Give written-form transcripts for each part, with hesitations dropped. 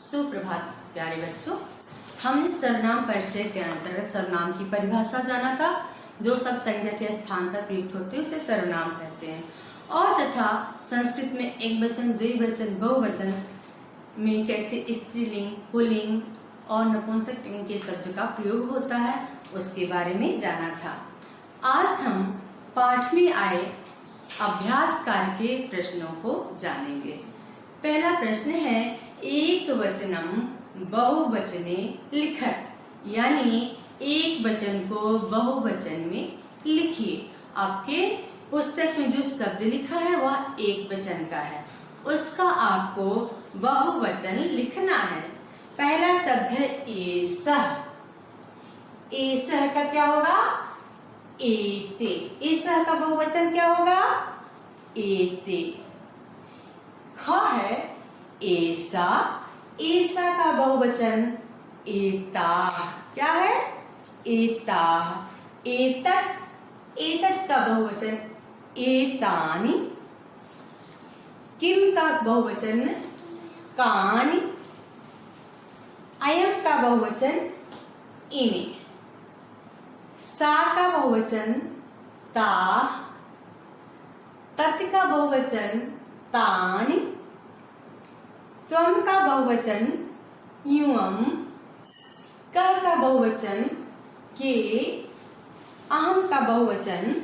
सुप्रभात प्यारे बच्चों। हमने सर्वनाम परिचय के अंतर्गत सर्वनाम की परिभाषा जाना था। जो सब संज्ञा के स्थान पर प्रयुक्त होते हैं उसे सर्वनाम कहते हैं। और तथा संस्कृत में एक वचन, द्विवचन, बहुवचन में कैसे स्त्रीलिंग, पुल्लिंग और नपुंसक लिंग के शब्द का प्रयोग होता है उसके बारे में जाना था। आज हम पाठ में आए अभ्यास कार्य के प्रश्नों को जानेंगे। पहला प्रश्न है, एक वचनम बहुवचने लिखत, यानी एक वचन को बहुवचन में लिखिए। आपके पुस्तक में जो शब्द लिखा है वह एक वचन का है, उसका आपको बहुवचन लिखना है। पहला शब्द है एसह। एसह का क्या होगा? एते। एसह का बहुवचन क्या होगा? एते। ख है ऐसा। ऐसा का बहुवचन एता। क्या है? एता। एतत्। एतत् का बहुवचन एतानि। किम का बहुवचन कानि। अयम का बहुवचन इमे। सा का बहुवचन ताः। तत् का बहुवचन तानि। त्वम का बहुवचन युवम। क का बहुवचन के। अहम का बहुवचन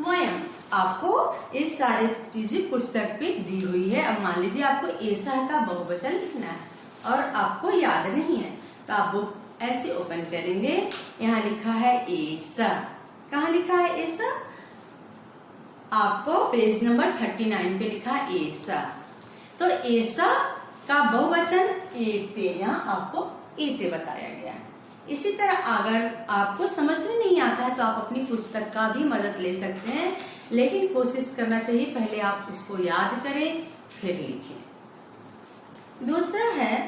वयम। आपको ये सारी चीजें पुस्तक पे दी हुई है। अब मान लीजिए आपको ऐसा का बहुवचन लिखना है और आपको याद नहीं है तो आप बुक ऐसे ओपन करेंगे। यहाँ लिखा है ऐसा। कहाँ लिखा है ऐसा? आपको पेज नंबर 39 पे लिखा है ऐसा। तो ऐसा का बहुवचन एते, यहाँ आपको एते बताया गया है। इसी तरह अगर आपको समझ में नहीं आता है तो आप अपनी पुस्तक का भी मदद ले सकते हैं, लेकिन कोशिश करना चाहिए पहले आप उसको याद करें फिर लिखें। दूसरा है,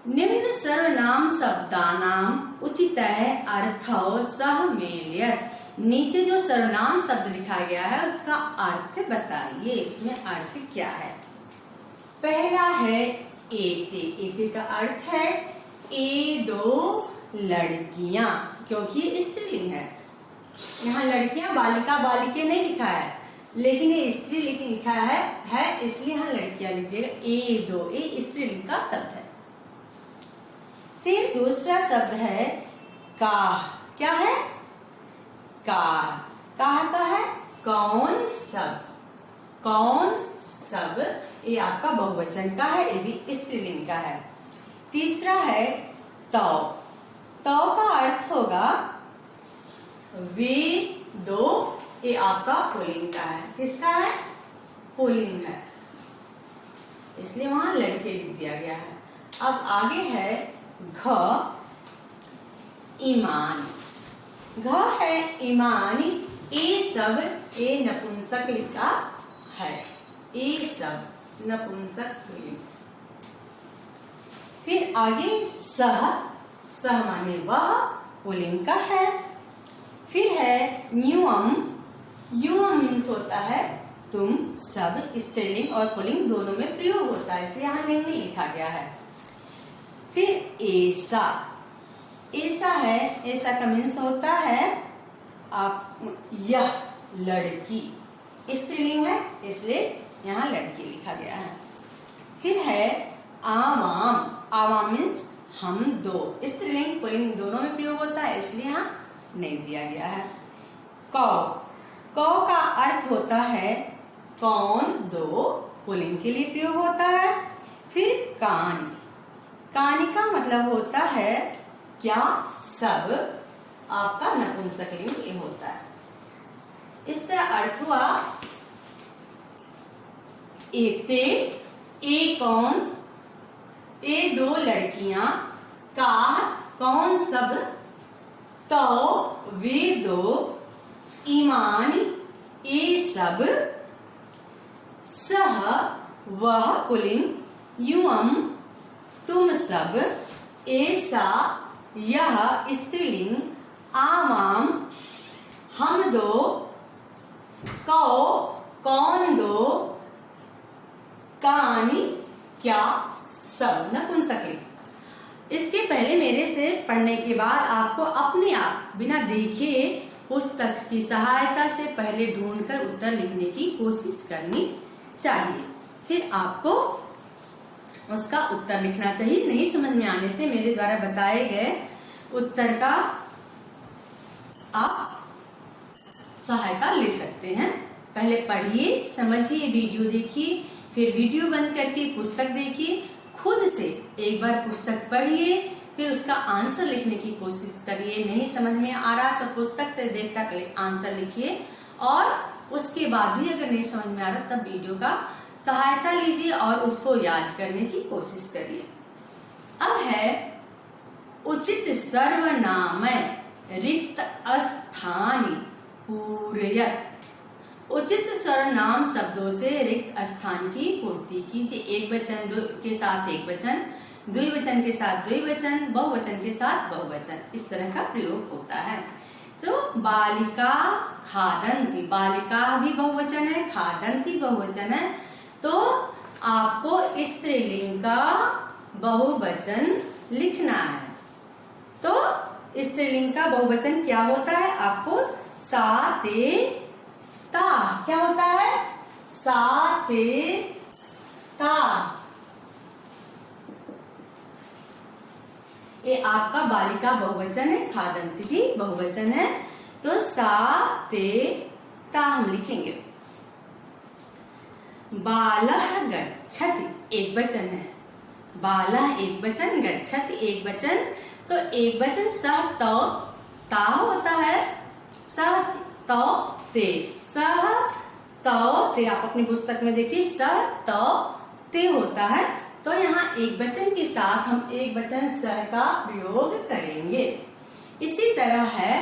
निम्न सर्वनाम शब्दानाम उचितः अर्थौ सह मेलयत्। नीचे जो सर्वनाम शब्द लिखा गया है उसका अर्थ बताइए, उसमें अर्थ क्या है। पहला है एते। एते का अर्थ है ए दो लड़कियां, क्योंकि ये स्त्रीलिंग है। यहाँ लड़कियां बालिका बालिके नहीं लिखा है, लेकिन ये स्त्री लिखा है इसलिए यहाँ लड़कियां लिख दिएगा। ए दो, ये स्त्रीलिंग का शब्द है। फिर दूसरा शब्द है काह। क्या है? काह। काह का है कौन सब। कौन सब, ये आपका बहुवचन का है, ये भी स्त्रीलिंग का है। तीसरा है तौ। तौ का अर्थ होगा वे दो, ये आपका पुल्लिंग का है। किसका है? पुल्लिंग है, इसलिए वहां लड़के लिख दिया गया है। अब आगे है घ, ईमानी। घ है ईमानी। ये सब ये नपुंसक लिखा है। ये सब नपुंसक पुल्लिंग। फिर आगे सह। सह माने वह, पुल्लिंग का है। फिर है न्यूअम। न्यूअम मीन्स होता है तुम सब, स्त्रीलिंग और पुल्लिंग दोनों में प्रयोग होता है, इसलिए यहाँ लिंग नहीं लिखा गया है। फिर ऐसा। ऐसा है, ऐसा का मीन्स होता है आप यह लड़की। स्त्रीलिंग है इसलिए यहाँ लड़की लिखा गया है। फिर है आवाम। आवाम मीन्स हम दो। स्त्रीलिंग पुल्लिंग दोनों में प्रयोग होता है, इसलिए यहाँ नहीं दिया गया है। कौ। कौ का अर्थ होता है कौन दो, पुल्लिंग के लिए प्रयोग होता है। फिर कानी। कानी का मतलब होता है क्या सब, आपका नपुंसक लिंग ये होता है। इस तरह अर्थ हुआ एते, ए कौन, ए दो लड़कियां, काह कौन सब, तौ वे दो, ईमान ये सब, सह वह पुल्लिंग, युवम तुम सब, ऐसा यह स्त्रीलिंग, आवाम हम दो, कौ कौन दो, कानी क्या सब नपुंसकलिंग। इसके पहले मेरे से पढ़ने के बाद आपको अपने आप बिना देखे पुस्तक की सहायता से पहले ढूंढकर उत्तर लिखने की कोशिश करनी चाहिए। फिर आपको उसका उत्तर लिखना चाहिए। नहीं समझ में आने से मेरे द्वारा बताए गए उत्तर का आप सहायता ले सकते हैं। पहले पढ़िए, समझिए, वीडियो देखिए, फिर वीडियो बंद करके पुस्तक देखिए, खुद से एक बार पुस्तक पढ़िए, फिर उसका आंसर लिखने की कोशिश करिए। नहीं समझ में आ रहा तो पुस्तक से देखकर आंसर लिखिए, और उसके बाद भी अगर नहीं समझ में आ रहा तब वीडियो का सहायता लीजिए और उसको याद करने की कोशिश करिए। अब है उचित सर्वनामय रिक्त स्थानी पूरयत। उचित सर्वनाम शब्दों से रिक्त स्थान की पूर्ति कीजिए। एक वचन के साथ एक वचन, द्विवचन के साथ द्विवचन, बहुवचन के साथ बहुवचन, इस तरह का प्रयोग होता है। तो बालिका खादन्ति, बालिका भी बहुवचन है, खादन्ति बहुवचन है, तो आपको स्त्रीलिंग का बहुवचन लिखना है। तो स्त्रीलिंग का बहुवचन क्या होता है? आपको सा ते ता, क्या होता है? सा ते ता। ये आपका बालिका बहुवचन है, खादन्ति भी बहुवचन है, तो सा ते ता हम लिखेंगे। बालः गच्छति एक वचन है, बालः एक वचन, गच्छति एक वचन, तो एक वचन सह तौ ता होता है, सह तौ ते, सह तौ ते। आप अपनी पुस्तक में देखिए, सह तौ ते होता है, तो यहाँ एक वचन के साथ हम एक वचन सह का प्रयोग करेंगे। इसी तरह है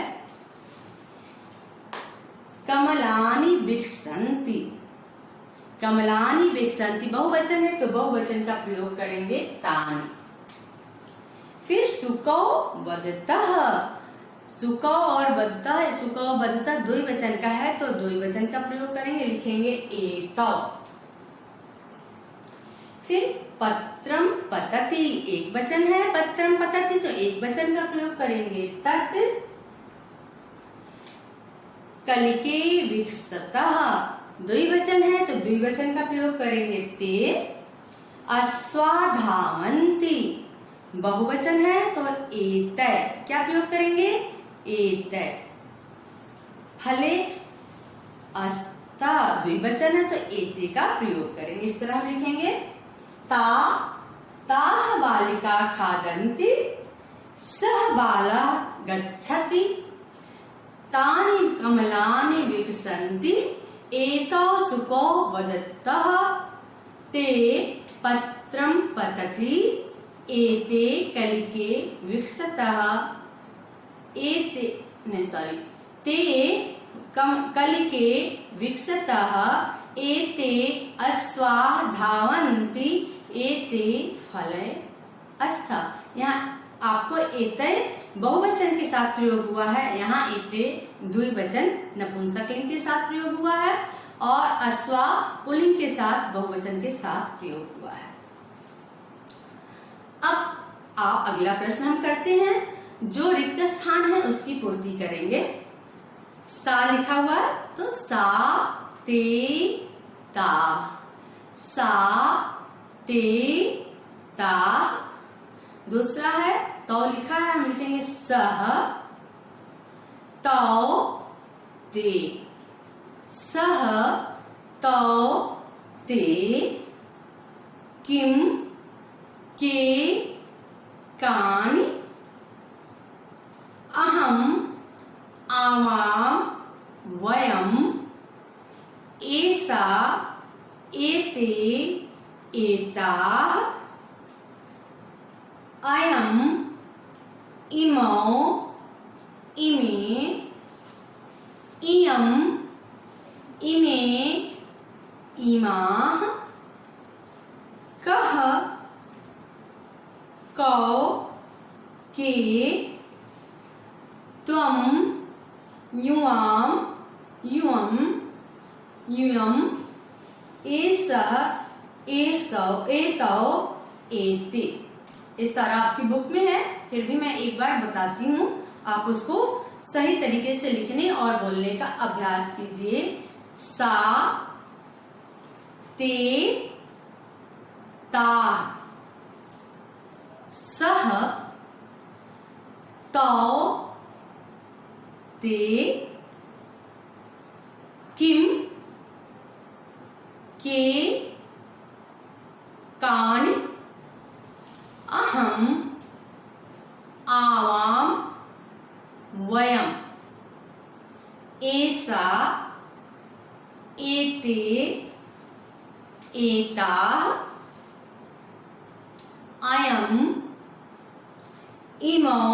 कमलानि विकसन्ति, कमलानि विकसन्ति बहुवचन है, तो बहुवचन का प्रयोग करेंगे तानि। फिर सुकौ वदतः, सुकौ और वदतः, सुकौ वदतः द्विवचन का है, तो द्विवचन का प्रयोग करेंगे, लिखेंगे एतौ। फिर पत्रम पतति एक वचन है, पत्रम पतति, तो एक वचन का प्रयोग करेंगे तत्। कलिके विकसतः द्विवचन है, तो द्विवचन का प्रयोग करेंगे ते। अश्वाधावन्ति बहुवचन है, तो एतै, क्या प्रयोग करेंगे? एतै। फले अस्ता द्विवचन है, तो एते का प्रयोग करेंगे। इस तरह हम लिखेंगे ता ताः बालिका खादन्ति, सः बालः गच्छति, तानि कमलानि विकसन्ति, एतौ सुकौ वदतः, ते पत्रं पतति, एते कलिके विकसतः, एते नहीं सॉरी ते कलिके विकसतः, एते अश्वाधावन्ति, एते फले अस्था। यहाँ आपको एते बहुवचन के साथ प्रयोग हुआ है, यहाँ एते द्विवचन नपुंसकलिंग के साथ प्रयोग हुआ है, और अश्वा पुल्लिंग के साथ बहुवचन के साथ प्रयोग हुआ है। अब आप अगला प्रश्न हम करते हैं, जो रिक्त स्थान है उसकी पूर्ति करेंगे। सा लिखा हुआ है, तो सा ते ता, सा ते ता। दूसरा है तौ लिखा है, हम लिखेंगे सह तौ ते, सह तौ ते। किम के कानि, अहम आवाम वयम, एषा एते एताः, अयम इमौ इमे, इयम इमे इमाः, कः कौ के, त्वं युवां युवं यूयम्, एषः एषौ एतौ एते। ये सारा आपकी बुक में है, फिर भी मैं एक बार बताती हूँ, आप उसको सही तरीके से लिखने और बोलने का अभ्यास कीजिए। सा, ते, ता, सह, तौ, ते, किम, के, कानि, अहम, आवाम, वयम, एषा, एते, एताः, अयम्, इमौ,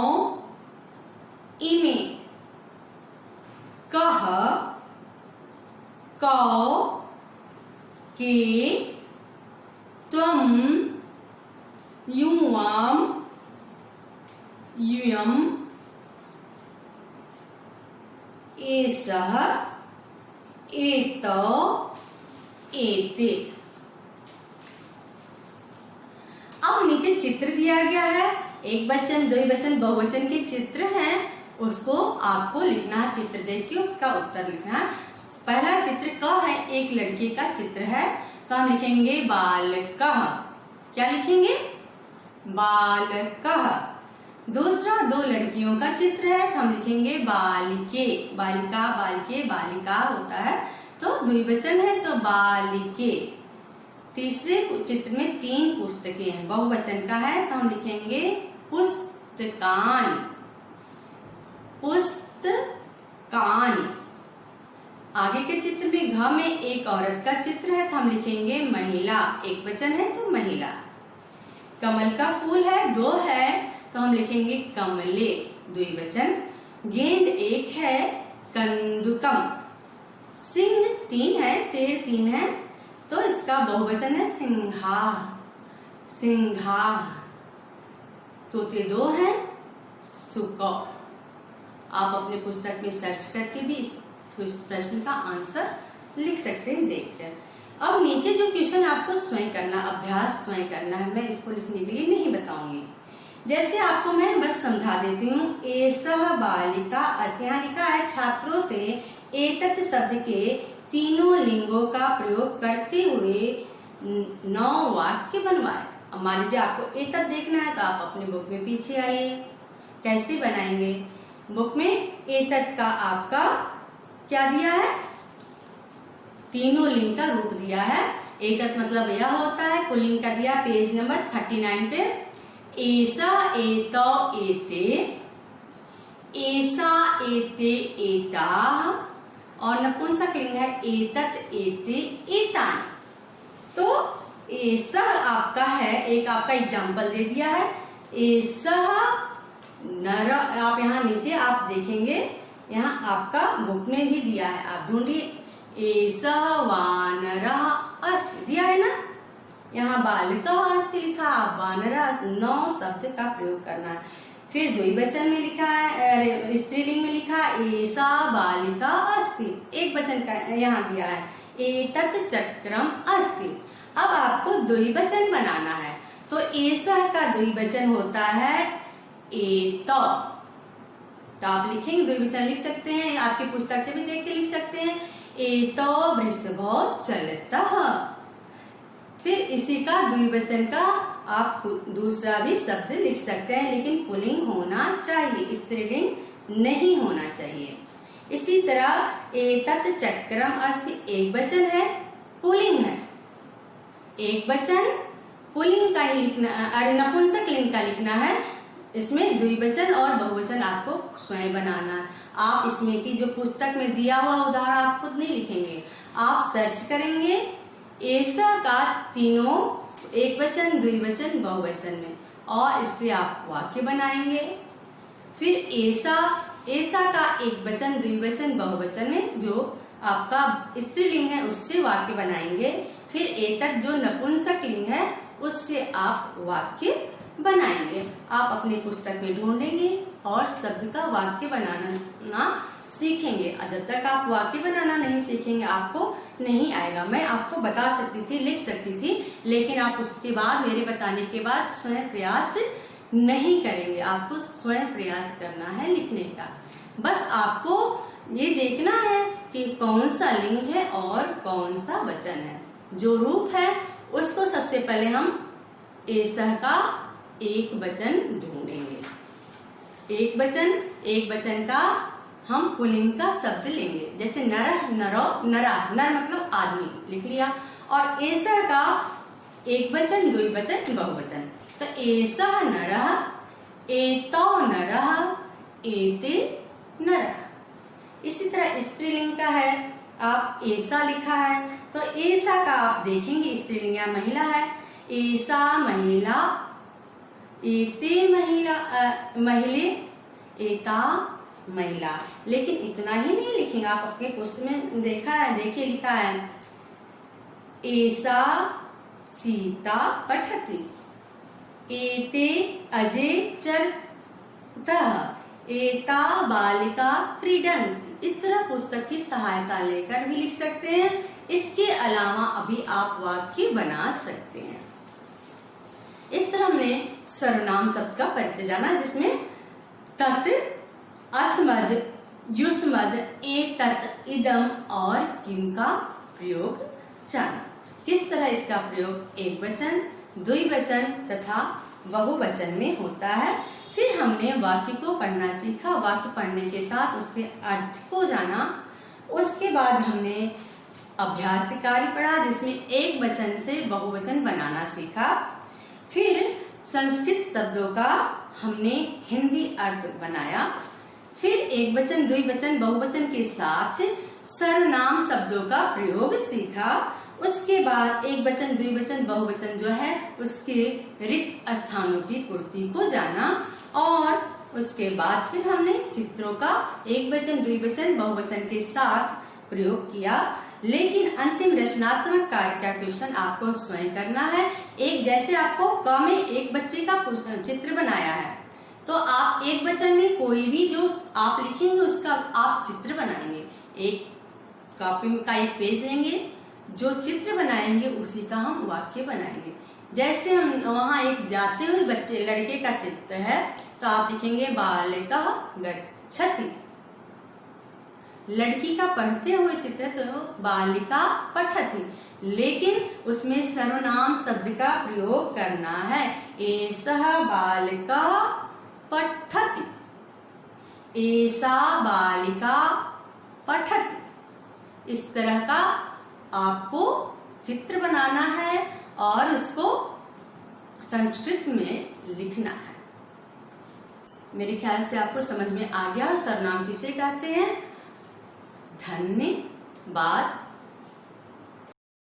इमे, कः, कौ, के, त्वं, युवां, यूयम्, एषः, एतौ, एते। अब नीचे चित्र दिया गया है, एक वचन, द्विवचन, बहुवचन के चित्र हैं, उसको आपको लिखना है, चित्र देख के उसका उत्तर लिखना है। पहला चित्र क है, एक लड़के का चित्र है, तो हम लिखेंगे बालकः। क्या लिखेंगे? बालकः। दूसरा दो लड़कियों का चित्र है, तो हम लिखेंगे बालिके। बालिका, बालिके, बालिका होता है तो द्विवचन है, तो बालिके। तीसरे चित्र में 3 पुस्तकें हैं, बहुवचन का है, तो हम लिखेंगे पुस्तकानि। पुस्तकानि। आगे के चित्र में घ में एक औरत का चित्र है, तो हम लिखेंगे महिला। एक वचन है तो महिला। कमल का फूल है, 2 है, तो हम लिखेंगे कमले, द्विवचन। गेंद 1 है, कंदुकम। सिंह 3 है, शेर 3 है, तो इसका बहुवचन है सिंहा, सिंहा। तोते 2 हैं, सुको। आप अपने पुस्तक में सर्च करके भी इस प्रश्न का आंसर लिख सकते हैं देखकर। अब नीचे जो क्वेश्चन आपको स्वयं करना, अभ्यास स्वयं करना है, मैं इसको लिखने के लिए नहीं बताऊंगी। जैसे आपको मैं बस समझा देती हूँ। एषः बालिका अस्ति, यहाँ लिखा है छात्रों से एतत् शब्द के तीनों लिंगों का प्रयोग करते हुए 9 वाक्य बनवाए। अब मान लीजिए आपको एतत् देखना है, तो आप अपने बुक में पीछे आइए। कैसे बनाएंगे? बुक में एतत् का आपका क्या दिया है? तीनों लिंग का रूप दिया है। एतत् मतलब यह होता है, पुल्लिंग का दिया पेज नंबर 39 पे। एषा, एतौ, एते, एषा, एते, एताः, और नपुंसकलिंग है एतत्, एते, एतान्। तो एषः आपका है, एक आपका एग्जाम्पल दे दिया है। एषः नर, आप यहाँ नीचे आप देखेंगे, यहाँ आपका बुक में भी दिया है, आप ढूंढिए। एषः वानरः अस्ति, दिया है ना। यहाँ बालिका अस्ति लिखा, आप वानरः, 9 शब्द का प्रयोग करना है। फिर द्विवचन में लिखा है, स्त्रीलिंग में लिखा एषा बालिका अस्ति, एक वचन का यहाँ दिया है एतत् चक्रम अस्ति। अब आपको द्विवचन बनाना है, तो एषा का द्विवचन होता है एतौ। तो आप लिखेंगे, द्विवचन लिख सकते हैं, आपकी पुस्तक से भी देख के लिख सकते हैं। एतौ वृषभो चलतः। फिर इसी का द्विवचन का आप दूसरा भी शब्द लिख सकते हैं, लेकिन पुल्लिंग होना चाहिए, स्त्रीलिंग नहीं होना चाहिए। इसी तरह एतत् चक्रम अस्ति, एक वचन है, पुल्लिंग है। एक वचन पुल्लिंग का ही लिखना, अरे नपुंसक लिंग का लिखना है। इसमें द्विवचन और बहुवचन आपको स्वयं बनाना है। आप इसमें की जो पुस्तक में दिया हुआ उदाहरण आप खुद नहीं लिखेंगे, आप सर्च करेंगे एषा का तीनों एक वचन, द्विवचन, बहुवचन में, और इससे आप वाक्य बनाएंगे। फिर एषा, एषा का एक वचन, द्विवचन, बहुवचन में जो आपका स्त्रीलिंग है उससे वाक्य बनाएंगे। फिर एतत् जो नपुंसक लिंग है उससे आप वाक्य बनाएंगे। आप अपनी पुस्तक में ढूंढेंगे और शब्द का वाक्य बनाना सीखेंगे। जब तक आप वाक्य बनाना नहीं सीखेंगे आपको नहीं आएगा। मैं आपको बता सकती थी, लिख सकती थी, लेकिन आप उसके बाद मेरे बताने के बाद स्वयं प्रयास नहीं करेंगे। आपको स्वयं प्रयास करना है लिखने का। बस आपको ये देखना है कि कौन सा लिंग है और कौन सा वचन है। जो रूप है उसको सबसे पहले हम एसह का एक वचन ढूंढेंगे। एक वचन का हम पुल्लिंग का शब्द लेंगे, जैसे नरः, नरो, नरा। नर मतलब आदमी लिख लिया। और एसह का एक वचन, द्विवचन, बहुवचन। तो एसः नरः, एतौ नरः, एते नरः। इसी तरह स्त्रीलिंग का है, आप एसा लिखा है तो एसा का आप देखेंगे स्त्रीलिंग या महिला है। एसा महिला, एते महिला, महिले, एता महिला। लेकिन इतना ही नहीं लिखेंगे, आप अपने पुस्तक में देखा है, देखिए लिखा है एसा सीता पठति, एते अजे चरतः, एता बालिका क्रीडन्ति। इस तरह पुस्तक की सहायता लेकर भी लिख सकते हैं। इसके अलावा अभी आप वाक्य बना सकते हैं। इस तरह हमने सर्वनाम शब्द का परिचय जाना, जिसमें तत्, अस्मद, युष्मद, एतत्, इदम और किम का प्रयोग जाना। किस तरह इसका प्रयोग एक वचन, द्विवचन तथा बहुवचन में होता है। फिर हमने वाक्य को पढ़ना सीखा। वाक्य पढ़ने के साथ उसके अर्थ को जाना। उसके बाद हमने अभ्यास कार्य पढ़ा, जिसमें एक वचन से बहुवचन बनाना सीखा। फिर संस्कृत शब्दों का हमने हिंदी अर्थ बनाया। फिर एक वचन, द्विवचन, बहुवचन के साथ सर्वनाम शब्दों का प्रयोग सीखा। उसके बाद एक वचन, द्विवचन, बहुवचन जो है उसके रिक्त स्थानों की पूर्ति को जाना। और उसके बाद फिर हमने चित्रों का एक वचन, द्विवचन, बहुवचन के साथ प्रयोग किया। लेकिन अंतिम रचनात्मक कार्य का क्वेश्चन आपको स्वयं करना है। एक जैसे आपको क में एक बच्चे का चित्र बनाया है, तो आप एक वचन में कोई भी जो आप लिखेंगे उसका आप चित्र बनाएंगे। एक कॉपी का एक पेज लेंगे, जो चित्र बनाएंगे उसी का हम वाक्य बनाएंगे। जैसे हम वहाँ एक जाते हुए बच्चे लड़के का चित्र है, तो आप लिखेंगे बालिका गच्छति। लड़की का पढ़ते हुए चित्र तो बालिका पठति, लेकिन उसमें सर्वनाम शब्द का प्रयोग करना है। एषः बालिका पठति, एषा बालिका पठति। इस तरह का आपको चित्र बनाना है और उसको संस्कृत में लिखना है। मेरे ख्याल से आपको समझ में आ गया सर्वनाम किसे कहते हैं। धन्यवाद।